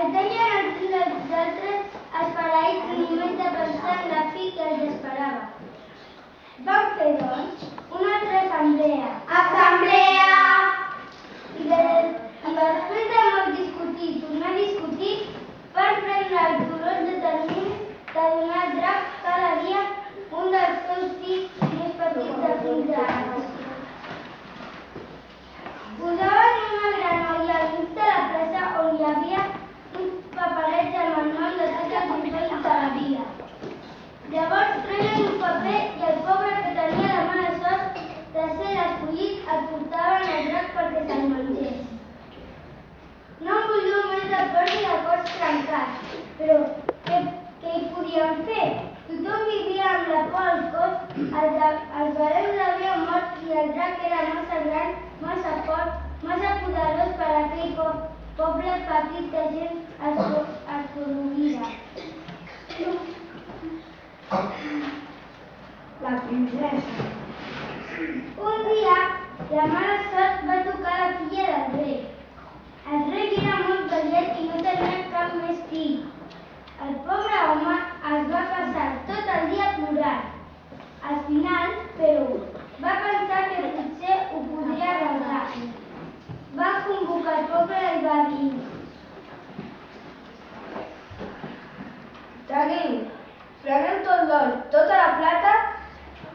Es deien els uns als altres esfereïts i només de pensar en la fi que els esperava. Van fer, doncs, una altra assemblea. Assemblea! I després de molt discutir i tornar a discutir, van prendre el curós determini de donar al drac cada dia un dels seus fills més petits de 15 anys. Posaven una gran olla al mig de la plaça on hi havia uns paperets amb el nom de tots els infants de la vila. Llavors treien un paper i el pobre que tenia la mala sort de ser l'escollit el portaven al drac perquè se'l mengés. No en volíeu més de plors i de cors trencats, però què hi podien fer? Tothom vivia amb la por al cos, els hereus havien mort i el drac era massa gran, massa fort, massa poderós per a aquell poble petit de gent escorreguda. La princesa. Un dia, la mala sort va tocar la filla del rei. El rei era molt vellet i no tenia cap més fill. El pobre home es va passar tot el dia plorant. Al final, però, va pensar que potser ho podria arreglar. Va convocar el poble i va dir: Preneu tot l'or, tota la plata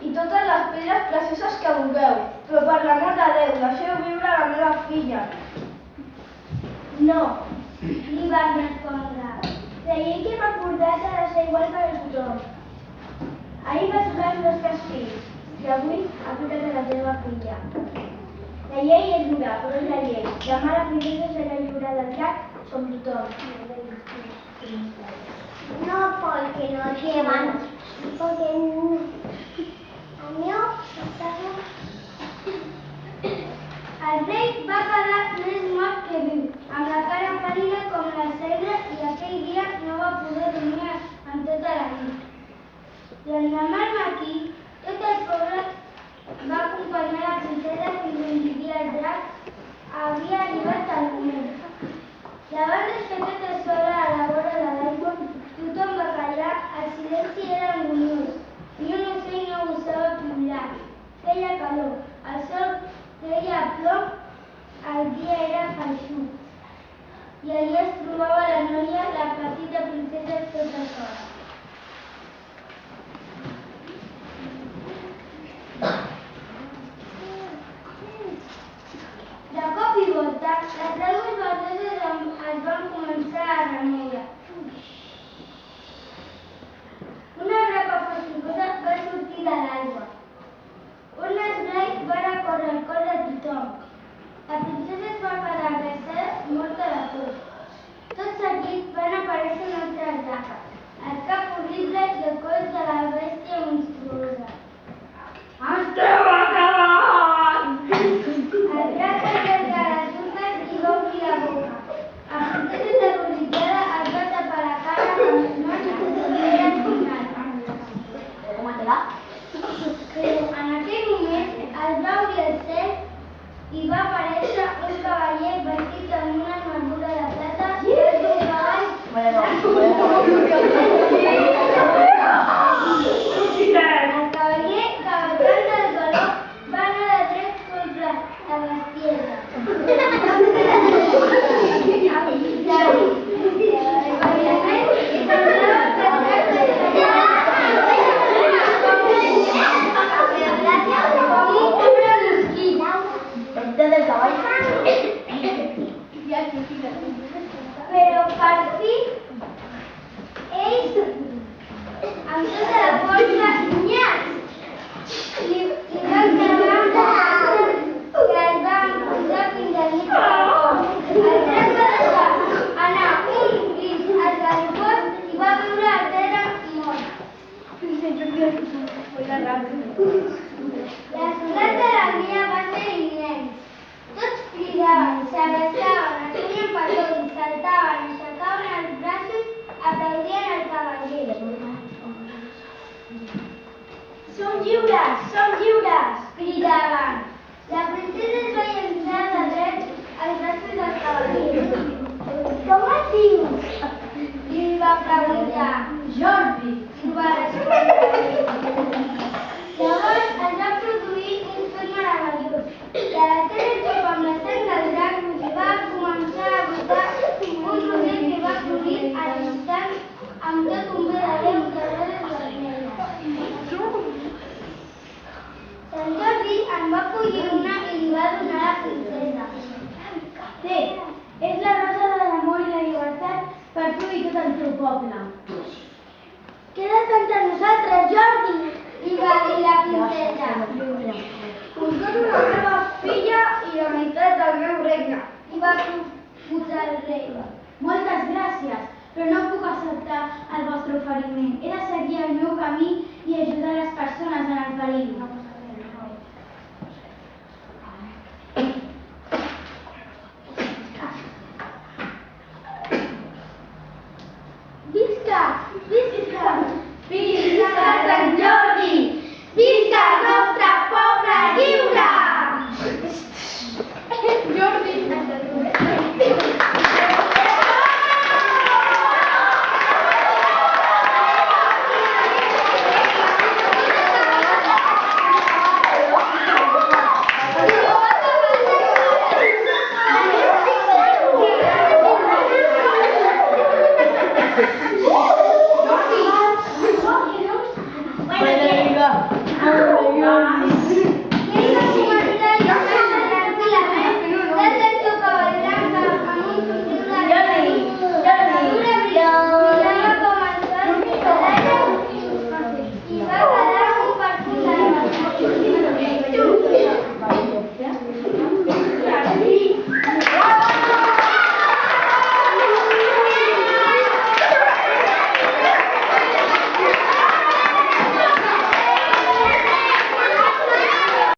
i totes les pedres precioses que vulgueu, però per l'amor de Déu, deixeu viure la meva filla. No, li van respondre. La llei que hem acordat ha de ser igual per a tothom. Ahir vas tocar els nostres fills i avui ha tocat a la teva filla. La llei és dura, però és la llei. Demà la princesa serà lliurada del drac com tothom. No, porque no llevan, porque el mío estava... El rei va quedar més mort que viu, amb la cara pàl·lida com la cendra i aquell dia no va poder dormir en tota la nit. L'endemà al matí, tot el poble va acompanyar la princesa fins on vivia el drac. Havia arribat el moment. Davant d'estar tota sola a la vora de l'aigua, tothom va callar, el silenci era anguniós, ni un ocell no gosava piular. Feia calor, el sol feia plom, el dia era feixuc. I allà es trobava la noia, la petita princesa tota sola. De cop i volta, les aigües verdoses es van començar a remoure. Una grapa fastigosa va sortir de l'aigua. Un esglai va recórrer el cor de tothom. La princesa es va quedar abraçada i morta de por. Tot seguit van aparèixer una altra grapa, el cap horrible i el cos de la bèstia monstruosa. Esteu acabats! El drac va allargar les urpes i va obrir la boca. La princesa aterroritzada es va tapar la cara amb les mans i era estimada. Però en aquell moment es va obrir el cel i va aparèixer un cavaller vestit amb una armadura de plata i un cavall El cavaller, cavalcant del galop, va anar de dret contra la bestiesa. Però per fi ells, amb tota la força, li van clavar que es va enfonsar fins al mig del cor. El drac va deixar anar un crit esgarrifós i va caure a terra mort. L'esclat d'alegria va ser immens. Tots cridaven, s'abraçaven, es feien petons, saltaven, aixecaven els braços, aplaudien el cavaller. Som lliures! Cridaven. La princesa es va llançar de dret als braços del cavaller. Com es dius? tot el teu poble. Queda't amb nosaltres, Jordi, li va dir la princesa. Us dono la meva filla i la meitat del meu regne. I va posar el rei. Moltes gràcies, però no puc acceptar el vostre oferiment. He de seguir el meu camí i ajudar les persones en el perill.